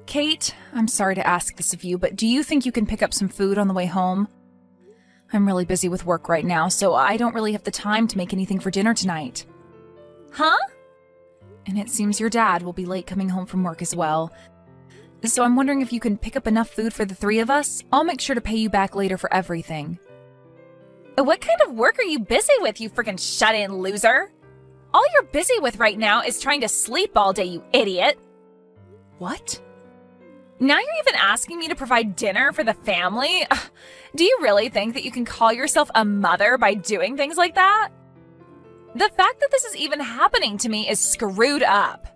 Kate, I'm sorry to ask this of you, but do you think you can pick up some food on the way home? I'm really busy with work right now, so I don't really have the time to make anything for dinner tonight. Huh? And it seems your dad will be late coming home from work as well. So I'm wondering if you can pick up enough food for the three of us. I'll make sure to pay you back later for everything. What kind of work are you busy with, you freaking shut-in loser? All you're busy with right now is trying to sleep all day, you idiot. What? Now you're even asking me to provide dinner for the family? Do you really think that you can call yourself a mother by doing things like that? The fact that this is even happening to me is screwed up.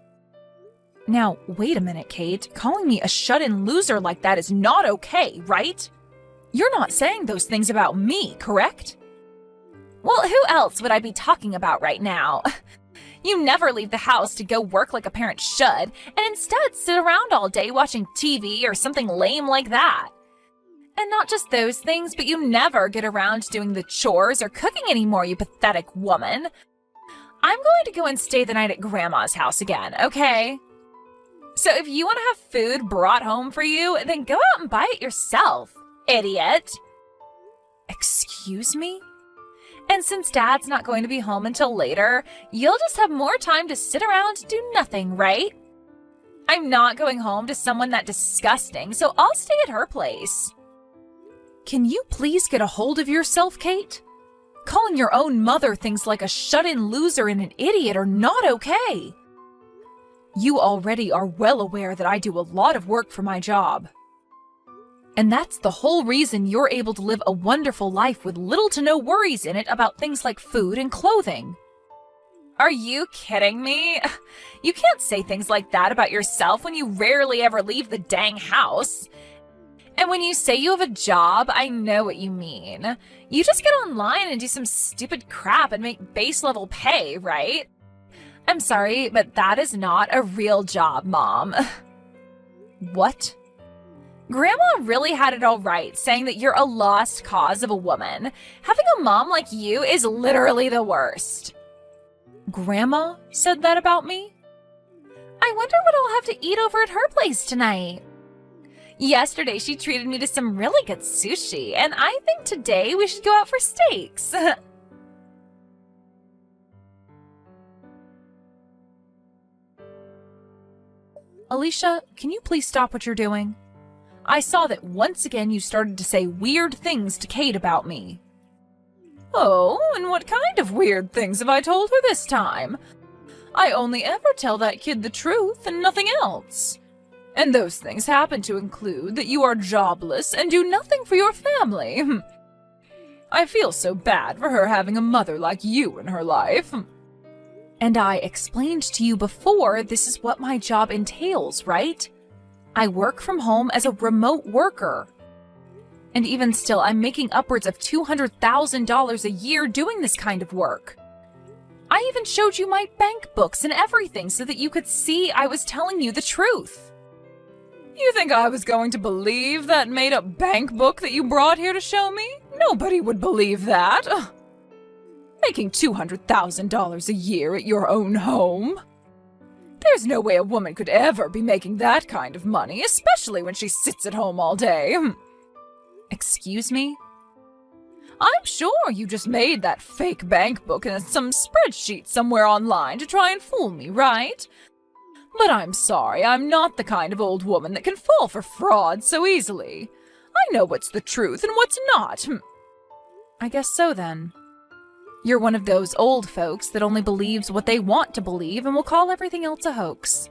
Now, wait a minute, Kate. Calling me a shut-in loser like that is not okay, right? You're not saying those things about me, correct? Well, who else would I be talking about right now? You never leave the house to go work like a parent should, and instead sit around all day watching TV or something lame like that. And not just those things, but you never get around to doing the chores or cooking anymore, you pathetic woman. I'm going to go and stay the night at Grandma's house again, okay? So if you want to have food brought home for you, then go out and buy it yourself, idiot. Excuse me? And since Dad's not going to be home until later, you'll just have more time to sit around and do nothing, right? I'm not going home to someone that disgusting, so I'll stay at her place. Can you please get a hold of yourself, Kate? Calling your own mother things like a shut-in loser and an idiot are not okay. You already are well aware that I do a lot of work for my job. And that's the whole reason you're able to live a wonderful life with little to no worries in it about things like food and clothing. Are you kidding me? You can't say things like that about yourself when you rarely ever leave the dang house. And when you say you have a job, I know what you mean. You just get online and do some stupid crap and make base level pay, right? I'm sorry, but that is not a real job, Mom. What? Grandma really had it all right, saying that you're a lost cause of a woman. Having a mom like you is literally the worst. Grandma said that about me? I wonder what I'll have to eat over at her place tonight. Yesterday, she treated me to some really good sushi, and I think today we should go out for steaks. Alicia, can you please stop what you're doing? I saw that once again you started to say weird things to Kate about me. Oh, and what kind of weird things have I told her this time? I only ever tell that kid the truth and nothing else. And those things happen to include that you are jobless and do nothing for your family. I feel so bad for her having a mother like you in her life. And I explained to you before this is what my job entails, right? I work from home as a remote worker. And even still, I'm making upwards of $200,000 a year doing this kind of work. I even showed you my bank books and everything so that you could see I was telling you the truth. You think I was going to believe that made-up bank book that you brought here to show me? Nobody would believe that. Ugh. Making $200,000 a year at your own home? There's no way a woman could ever be making that kind of money, especially when she sits at home all day. Excuse me? I'm sure you just made that fake bank book in some spreadsheet somewhere online to try and fool me, right? But I'm sorry, I'm not the kind of old woman that can fall for fraud so easily. I know what's the truth and what's not. I guess so then. You're one of those old folks that only believes what they want to believe and will call everything else a hoax.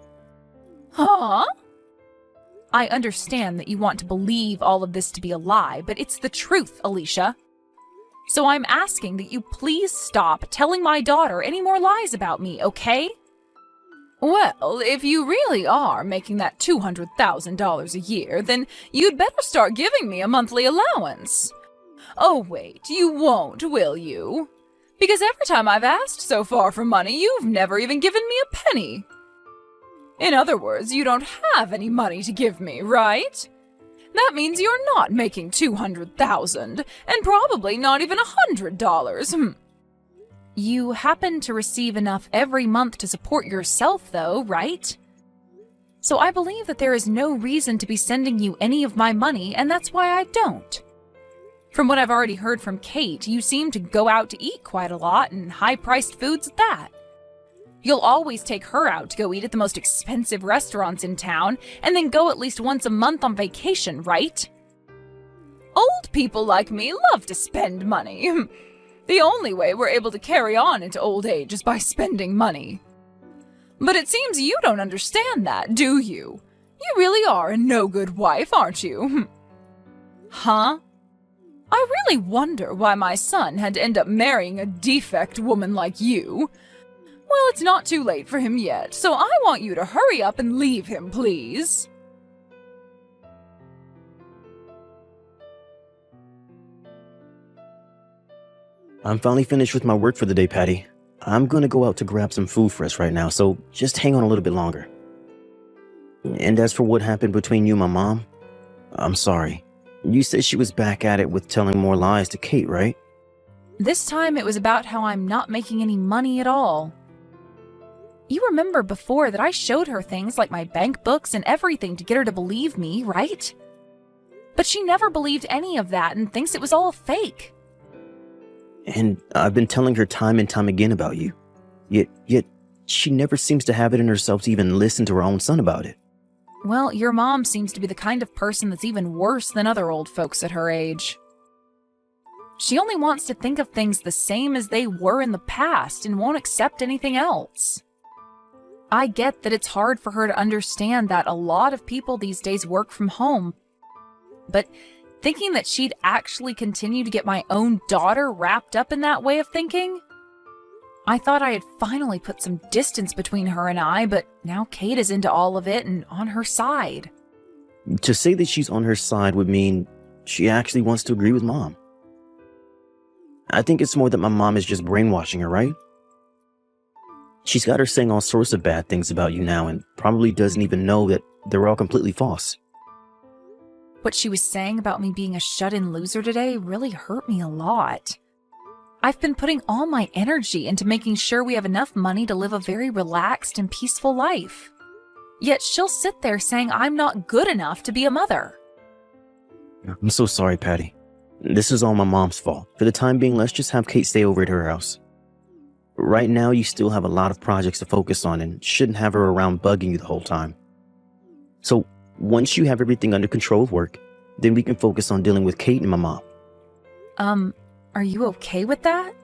Huh? I understand that you want to believe all of this to be a lie, but it's the truth, Alicia. So I'm asking that you please stop telling my daughter any more lies about me, okay? Well, if you really are making that $200,000 a year, then you'd better start giving me a monthly allowance. Oh wait, you won't, will you? Because every time I've asked so far for money, you've never even given me a penny. In other words, you don't have any money to give me, right? That means you're not making $200,000, and probably not even $100. You happen to receive enough every month to support yourself, though, right? So I believe that there is no reason to be sending you any of my money, and that's why I don't. From what I've already heard from Kate, you seem to go out to eat quite a lot, and high-priced foods at that. You'll always take her out to go eat at the most expensive restaurants in town, and then go at least once a month on vacation, right? Old people like me love to spend money. The only way we're able to carry on into old age is by spending money. But it seems you don't understand that, do you? You really are a no-good wife, aren't you? Huh? I really wonder why my son had to end up marrying a defect woman like you. Well, it's not too late for him yet, so I want you to hurry up and leave him, please. I'm finally finished with my work for the day, Patty. I'm gonna go out to grab some food for us right now, so just hang on a little bit longer. And as for what happened between you and my mom, I'm sorry. You said she was back at it with telling more lies to Kate, right? This time it was about how I'm not making any money at all. You remember before that I showed her things like my bank books and everything to get her to believe me, right? But she never believed any of that and thinks it was all fake. And I've been telling her time and time again about you. Yet she never seems to have it in herself to even listen to her own son about it. Well, your mom seems to be the kind of person that's even worse than other old folks at her age. She only wants to think of things the same as they were in the past and won't accept anything else. I get that it's hard for her to understand that a lot of people these days work from home, but thinking that she'd actually continue to get my own daughter wrapped up in that way of thinking? I thought I had finally put some distance between her and I, but now Kate is into all of it and on her side. To say that she's on her side would mean she actually wants to agree with Mom. I think it's more that my mom is just brainwashing her, right? She's got her saying all sorts of bad things about you now and probably doesn't even know that they're all completely false. What she was saying about me being a shut-in loser today really hurt me a lot. I've been putting all my energy into making sure we have enough money to live a very relaxed and peaceful life. Yet she'll sit there saying I'm not good enough to be a mother. I'm so sorry, Patty. This is all my mom's fault. For the time being, let's just have Kate stay over at her house. Right now, you still have a lot of projects to focus on and shouldn't have her around bugging you the whole time. So, once you have everything under control with work, then we can focus on dealing with Kate and my mom. Are you okay with that?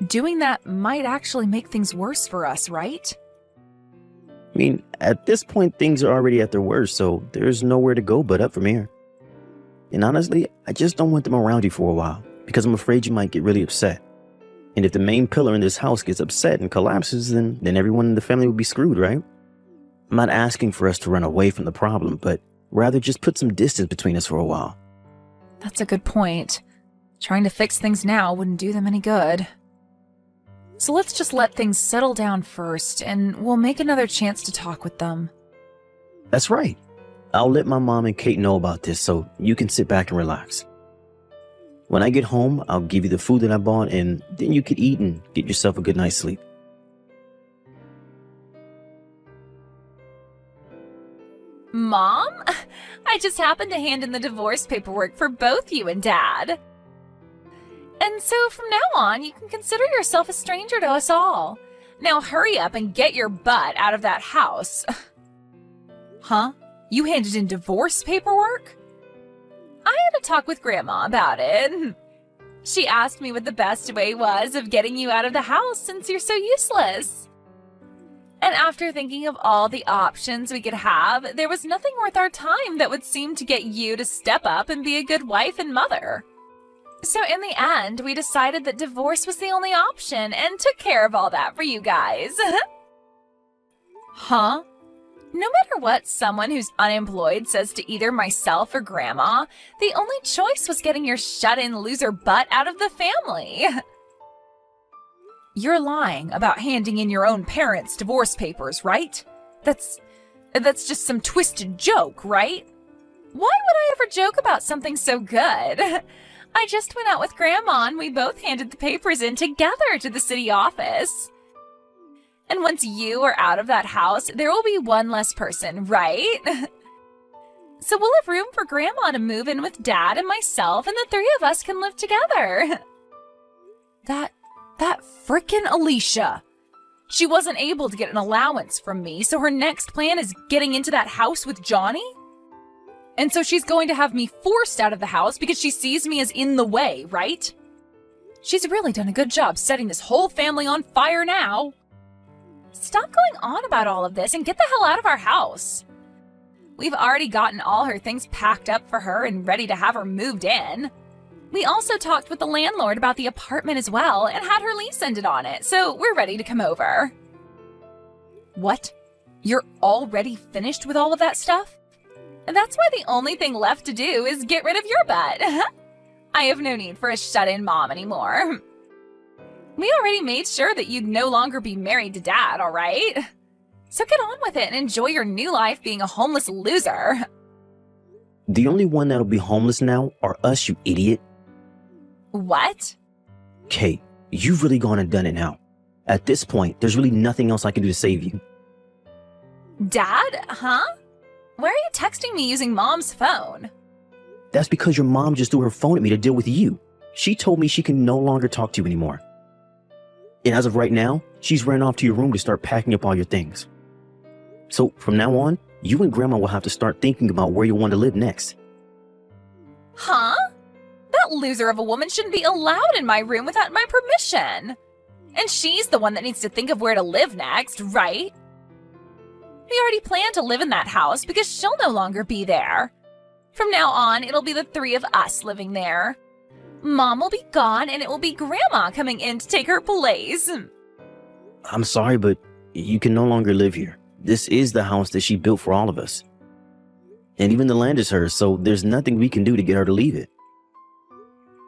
Doing that might actually make things worse for us, right? I mean, at this point, things are already at their worst, so there's nowhere to go but up from here. And honestly, I just don't want them around you for a while, because I'm afraid you might get really upset. And if the main pillar in this house gets upset and collapses, then everyone in the family will be screwed, right? I'm not asking for us to run away from the problem, but rather just put some distance between us for a while. That's a good point. Trying to fix things now wouldn't do them any good. So let's just let things settle down first, and we'll make another chance to talk with them. That's right. I'll let my mom and Kate know about this so you can sit back and relax. When I get home, I'll give you the food that I bought, and then you can eat and get yourself a good night's sleep. Mom? I just happened to hand in the divorce paperwork for both you and Dad. And so from now on, you can consider yourself a stranger to us all. Now hurry up and get your butt out of that house. Huh? You handed in divorce paperwork? I had a talk with Grandma about it. She asked me what the best way was of getting you out of the house since you're so useless. And after thinking of all the options we could have, there was nothing worth our time that would seem to get you to step up and be a good wife and mother. So in the end, we decided that divorce was the only option and took care of all that for you guys. Huh? No matter what someone who's unemployed says to either myself or Grandma, the only choice was getting your shut-in loser butt out of the family. You're lying about handing in your own parents' divorce papers, right? That's just some twisted joke, right? Why would I ever joke about something so good? I just went out with Grandma and we both handed the papers in together to the city office. And once you are out of that house, there will be one less person, right? So we'll have room for Grandma to move in with Dad and myself, and the three of us can live together. That frickin' Alicia. She wasn't able to get an allowance from me, so her next plan is getting into that house with Johnny? And so she's going to have me forced out of the house because she sees me as in the way, right? She's really done a good job setting this whole family on fire now. Stop going on about all of this and get the hell out of our house. We've already gotten all her things packed up for her and ready to have her moved in. We also talked with the landlord about the apartment as well and had her lease ended on it, so we're ready to come over. What? You're already finished with all of that stuff? That's why the only thing left to do is get rid of your butt. I have no need for a shut-in mom anymore. We already made sure that you'd no longer be married to Dad, all right? So get on with it and enjoy your new life being a homeless loser. The only one that'll be homeless now are us, you idiot. What? Kate, you've really gone and done it now. At this point, there's really nothing else I can do to save you. Dad? Huh? Why are you texting me using Mom's phone? That's because your mom just threw her phone at me to deal with you. She told me she can no longer talk to you anymore. And as of right now, she's ran off to your room to start packing up all your things. So from now on, you and Grandma will have to start thinking about where you want to live next. Huh? That loser of a woman shouldn't be allowed in my room without my permission. And she's the one that needs to think of where to live next, right? We already planned to live in that house because she'll no longer be there. From now on, it'll be the three of us living there. Mom will be gone and it will be Grandma coming in to take her place. I'm sorry, but you can no longer live here. This is the house that she built for all of us. And even the land is hers, so there's nothing we can do to get her to leave it.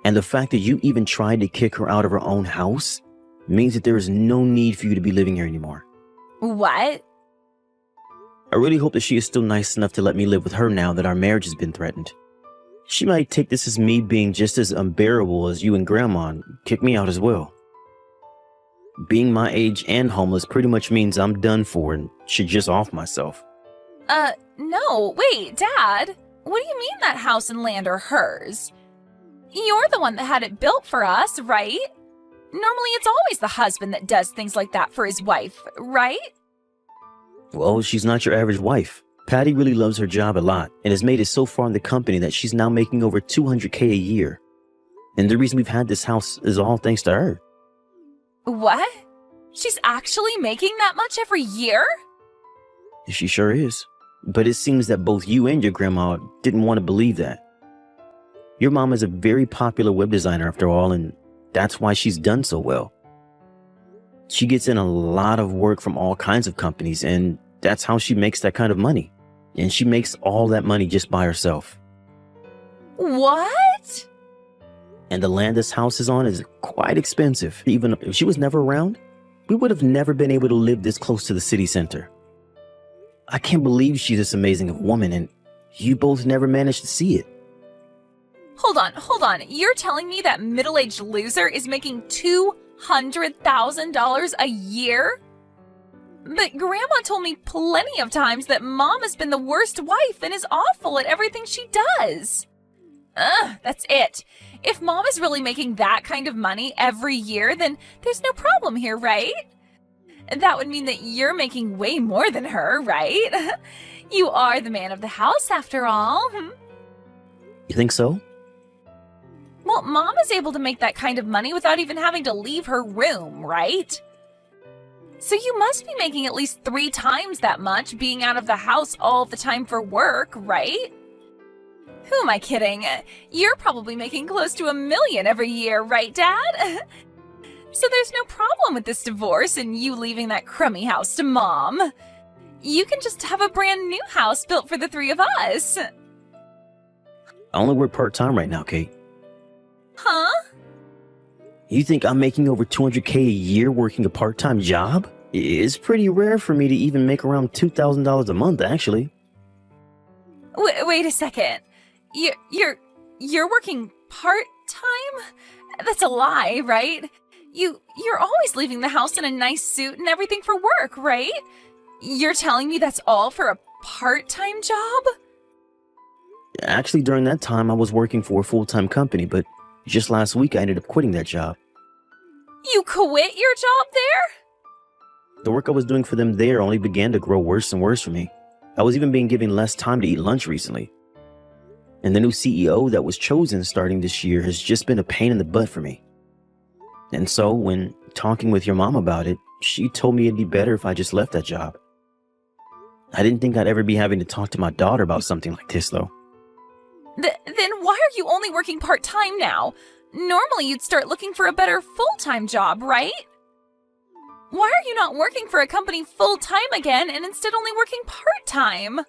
And the fact that you even tried to kick her out of her own house means that there is no need for you to be living here anymore. What? I really hope that she is still nice enough to let me live with her now that our marriage has been threatened. She might take this as me being just as unbearable as you and Grandma and kick me out as well. Being my age and homeless pretty much means I'm done for and should just off myself. No, wait, Dad. What do you mean that house and land are hers? You're the one that had it built for us, right? Normally it's always the husband that does things like that for his wife, right? Well, she's not your average wife. Patty really loves her job a lot and has made it so far in the company that she's now making over $200K a year. And the reason we've had this house is all thanks to her. What? She's actually making that much every year? She sure is. But it seems that both you and your grandma didn't want to believe that. Your mom is a very popular web designer after all, and that's why she's done so well. She gets in a lot of work from all kinds of companies, and that's how she makes that kind of money. And she makes all that money just by herself. What? And the land this house is on is quite expensive. Even if she was never around, we would have never been able to live this close to the city center. I can't believe she's this amazing of a woman, and you both never managed to see it. Hold on. You're telling me that middle-aged loser is making $200,000 a year? But Grandma told me plenty of times that Mom has been the worst wife and is awful at everything she does. That's it. If Mom is really making that kind of money every year, then there's no problem here, right? That would mean that you're making way more than her, right? You are the man of the house, after all. You think so? Well, Mom is able to make that kind of money without even having to leave her room, right? So you must be making at least 3 times that much being out of the house all the time for work, right? Who am I kidding? You're probably making close to $1 million every year, right, Dad? So there's no problem with this divorce and you leaving that crummy house to Mom. You can just have a brand new house built for the 3 of us. I only work part-time right now, Kate. Huh? You think I'm making over $200K a year working a part-time job? It's pretty rare for me to even make around $2,000 a month, actually. Wait a second. You're working part-time? That's a lie, right? You're always leaving the house in a nice suit and everything for work, right? You're telling me that's all for a part-time job? Actually, during that time, I was working for a full-time company, but just last week I ended up quitting that job. You quit your job there? The work I was doing for them there only began to grow worse and worse for me. I was even being given less time to eat lunch recently. And the new CEO that was chosen starting this year has just been a pain in the butt for me. And so, when talking with your mom about it, she told me it'd be better if I just left that job. I didn't think I'd ever be having to talk to my daughter about something like this, though. Then why are you only working part-time now? Normally you'd start looking for a better full-time job, right? Why are you not working for a company full-time again and instead only working part-time?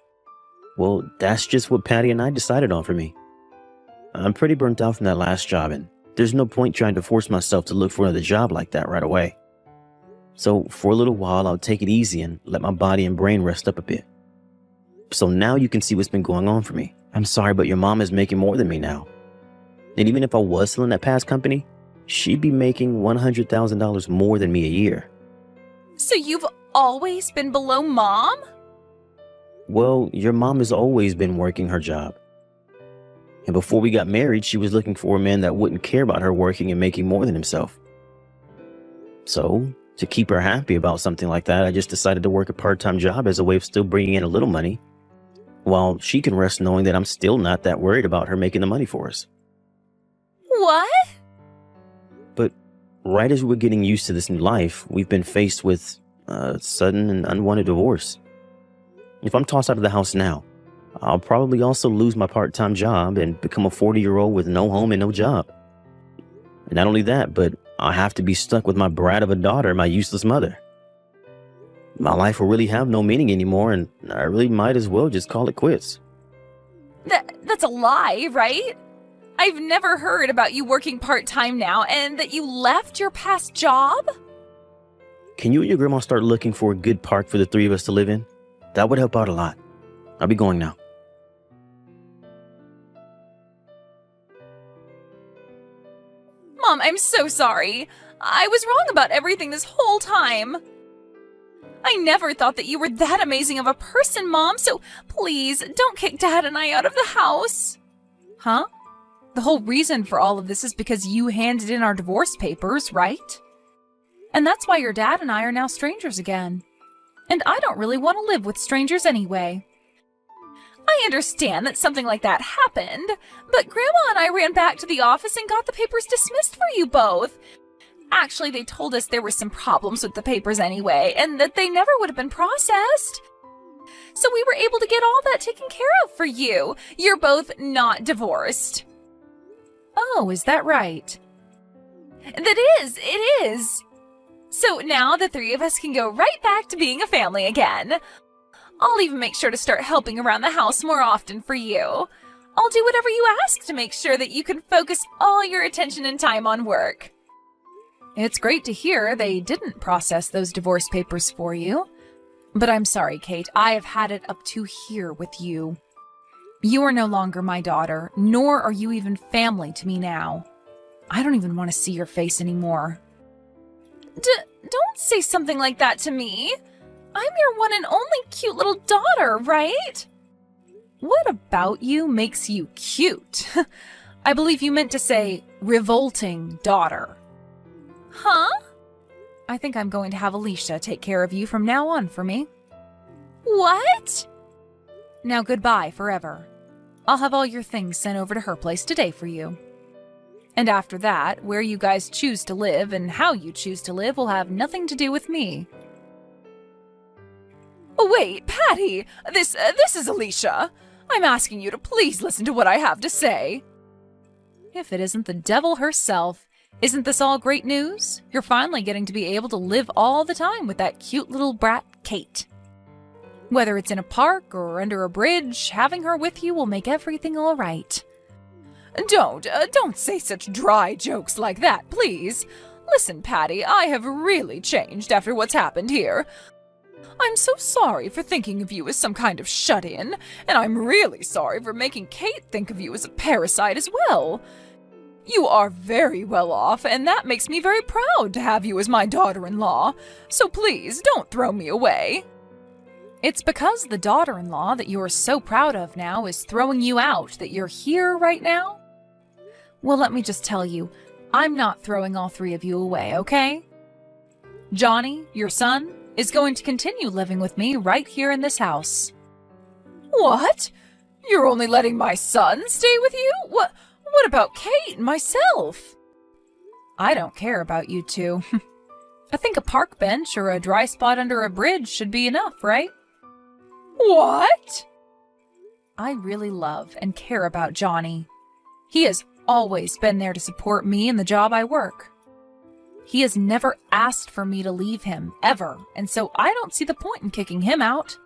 Well, that's just what Patty and I decided on for me. I'm pretty burnt out from that last job, and there's no point trying to force myself to look for another job like that right away. So for a little while, I'll take it easy and let my body and brain rest up a bit. So now you can see what's been going on for me. I'm sorry, but your mom is making more than me now. And even if I was still in that past company, she'd be making $100,000 more than me a year. So you've always been below Mom? Well, your mom has always been working her job. And before we got married, she was looking for a man that wouldn't care about her working and making more than himself. So, to keep her happy about something like that, I just decided to work a part-time job as a way of still bringing in a little money, while she can rest knowing that I'm still not that worried about her making the money for us. What? But right as we're getting used to this new life, we've been faced with a sudden and unwanted divorce. If I'm tossed out of the house now, I'll probably also lose my part-time job and become a 40-year-old with no home and no job. And not only that, but I'll have to be stuck with my brat of a daughter and my useless mother. My life will really have no meaning anymore, and I really might as well just call it quits. That's a lie, right? I've never heard about you working part-time now and that you left your past job? Can you and your grandma start looking for a good park for the three of us to live in? That would help out a lot. I'll be going now. Mom, I'm so sorry. I was wrong about everything this whole time. I never thought that you were that amazing of a person, Mom, so please don't kick Dad and I out of the house. Huh? The whole reason for all of this is because you handed in our divorce papers, right? And that's why your dad and I are now strangers again. And I don't really want to live with strangers anyway. I understand that something like that happened, but Grandma and I ran back to the office and got the papers dismissed for you both. Actually, they told us there were some problems with the papers anyway, and that they never would have been processed. So we were able to get all that taken care of for you. You're both not divorced. Oh, is that right? It is. So now the three of us can go right back to being a family again. I'll even make sure to start helping around the house more often for you. I'll do whatever you ask to make sure that you can focus all your attention and time on work. It's great to hear they didn't process those divorce papers for you. But I'm sorry, Kate, I have had it up to here with you. You are no longer my daughter, nor are you even family to me now. I don't even want to see your face anymore. Don't say something like that to me. I'm your one and only cute little daughter, right? What about you makes you cute? I believe you meant to say revolting daughter. Huh? I think I'm going to have Alicia take care of you from now on for me. What? Now goodbye forever. I'll have all your things sent over to her place today for you. And after that, where you guys choose to live and how you choose to live will have nothing to do with me. Wait, Patty! This is Alicia. I'm asking you to please listen to what I have to say. If it isn't the devil herself, isn't this all great news? You're finally getting to be able to live all the time with that cute little brat, Kate. Whether it's in a park or under a bridge, having her with you will make everything all right. Don't say such dry jokes like that, please. Listen, Patty, I have really changed after what's happened here. I'm so sorry for thinking of you as some kind of shut-in, and I'm really sorry for making Kate think of you as a parasite as well. You are very well off, and that makes me very proud to have you as my daughter-in-law. So please, don't throw me away. It's because the daughter-in-law that you are so proud of now is throwing you out that you're here right now? Well, let me just tell you, I'm not throwing all three of you away, okay? Johnny, your son, is going to continue living with me right here in this house. What? You're only letting my son stay with you? What about Kate and myself? I don't care about you two. I think a park bench or a dry spot under a bridge should be enough, right? What? I really love and care about Johnny. He has always been there to support me in the job I work. He has never asked for me to leave him, ever, and so I don't see the point in kicking him out.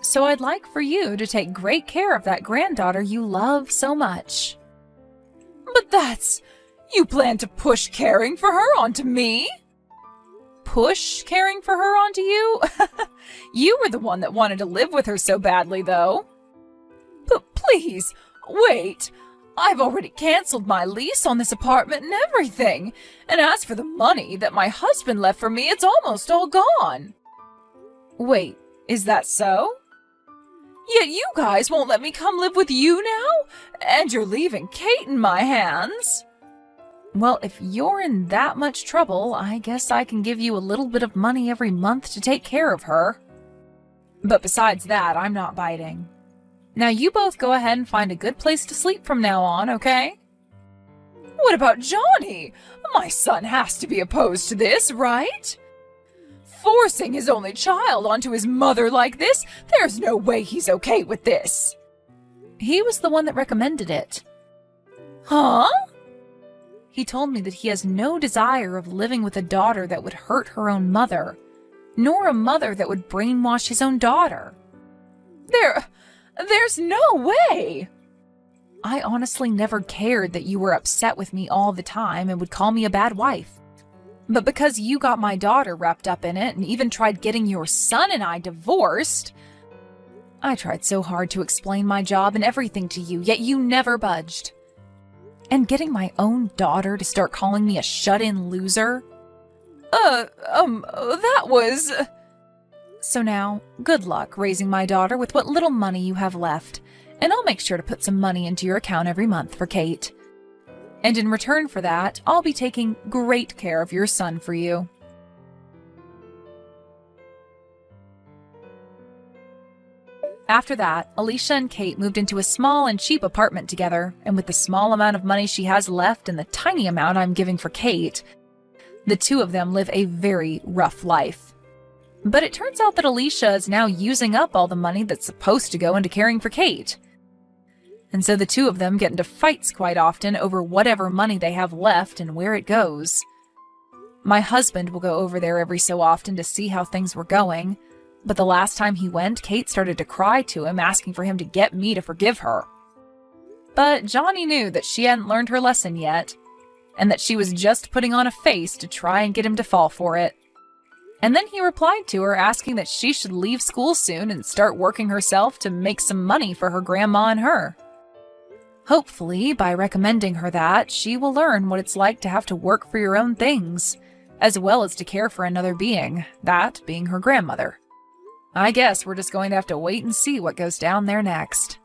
So I'd like for you to take great care of that granddaughter you love so much. But you plan to push caring for her onto me? Push caring for her onto you? You were the one that wanted to live with her so badly, though. But please, wait. I've already canceled my lease on this apartment and everything. And as for the money that my husband left for me, it's almost all gone. Wait, is that so? Yet you guys won't let me come live with you now? And you're leaving Kate in my hands? Well, if you're in that much trouble, I guess I can give you a little bit of money every month to take care of her. But besides that, I'm not biting. Now you both go ahead and find a good place to sleep from now on, okay? What about Johnny? My son has to be opposed to this, right? Forcing his only child onto his mother like this, there's no way he's okay with this. He was the one that recommended it. Huh? He told me that he has no desire of living with a daughter that would hurt her own mother, nor a mother that would brainwash his own daughter. There's no way! I honestly never cared that you were upset with me all the time and would call me a bad wife. But because you got my daughter wrapped up in it and even tried getting your son and I divorced, I tried so hard to explain my job and everything to you, yet you never budged. And getting my own daughter to start calling me a shut-in loser? That was... So now, good luck raising my daughter with what little money you have left, and I'll make sure to put some money into your account every month for Kate. And in return for that, I'll be taking great care of your son for you. After that, Alicia and Kate moved into a small and cheap apartment together, and with the small amount of money she has left and the tiny amount I'm giving for Kate, the two of them live a very rough life. But it turns out that Alicia is now using up all the money that's supposed to go into caring for Kate. And so the two of them get into fights quite often over whatever money they have left and where it goes. My husband will go over there every so often to see how things were going, but the last time he went, Kate started to cry to him, asking for him to get me to forgive her. But Johnny knew that she hadn't learned her lesson yet, and that she was just putting on a face to try and get him to fall for it. And then he replied to her, asking that she should leave school soon and start working herself to make some money for her grandma and her. Hopefully, by recommending her that, she will learn what it's like to have to work for your own things, as well as to care for another being, that being her grandmother. I guess we're just going to have to wait and see what goes down there next.